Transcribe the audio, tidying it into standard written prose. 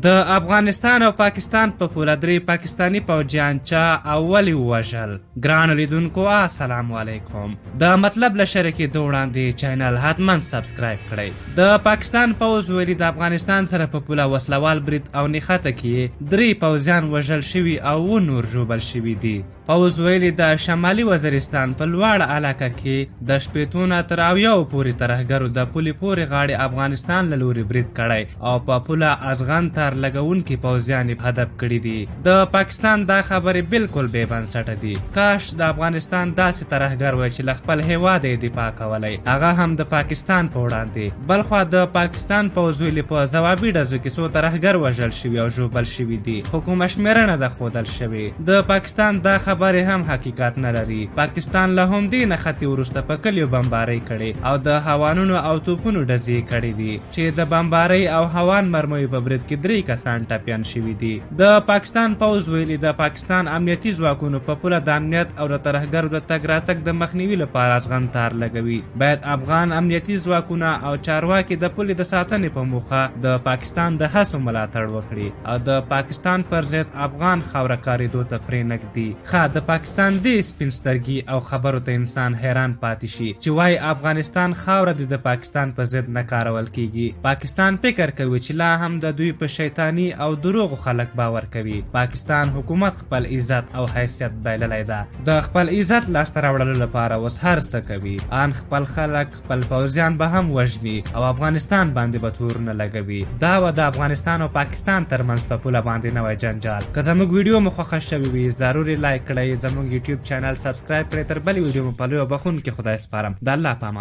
د افغانستان او پاکستان په پوله درې پاکستانی پوځیان چا او ولې ووژل؟ ګرانو لیدونکو السلام علیکم. د مطلب له شرکې د وړاندې چینل حتما سبسکرایب کړئ. د پاکستان پوځ ویلي د افغانستان سره په پوله وسلوال برید او نښته کې 3 پوځیان وژل شوي او 2 نور ژوبل شوي دي. پوځ ویلي د شمالي وزیرستان په لوړه علاقه کې د 80 نه تر 90 پورې ترهګرو د پولې پورې غاړې افغانستان له لوري برید کړی او په پوله ازغن تار لګونکي پوځیان یې هدف کړي دي. د پاکستان دا خبرې بالکل بې بنسټه دي. کاش د افغانستان داسې ترهګر وای چې له خپل هیواد یې دفاع کولی، هغه هم د پاکستان په وړاندې. بلخوا د پاکستان پوځ ویلي په ځوابي ډزو کې 100 ترهګر وژل شوي او ژوبل شوي دي، خو کومه شمېرنه ده ښودل شوې. د پاکستان دا خبرې هم حقیقت نه لري. پاکستان له همدې نښتې وروسته په کلیو بمبارۍ کړې او د هوانونو او توپونو ډزې کړې دي چې د بمبارۍ او هوان مرمیو په برید کې 3 کسان ټپیان شوي دي. د پاکستان پوځ ویلي د پاکستان امنیتي ځواکونو په پوله د امنیت او د ترهګرو د تګ راتګ د مخنیوي لپاره ازغن تار لګوي. باید افغان امنیتي ځواکونه او چارواکي د پولې د ساتنې په موخه د پاکستان د هڅو ملاتړ وکړي او د پاکستان پر ضد افغان خاوره کارېدو ته پرېنږدي. د پاکستان دې سپین سترګي او خبرو ته انسان حیران پاتې شي چې وایي افغانستان خاوره د پاکستان په ضد نه کارول کیږي. پاکستان فکر کوي چې لا هم د دوی په شیطانی او دروغو خلک باور کوي. پاکستان حکومت خپل عزت او حیثیت بایللی ده. د خپل عزت لاسته راوړلو لپاره اوس هر څه کوي. ان خپل خلک خپل پوځیان به هم وژني او افغانستان باندې به تور نه لګوي. دا و د افغانستان او پاکستان ترمنځ په پوله باندې نوی جنجال. که زموږ ویډیو مو خوښه شوې وي ضروري لایک کړئ، زموږ یوټیوب چینل سبسکرایب کړئ. تر بلې ویډیو مو په لویو بخښونکي خدای سپارم. د الله په امان.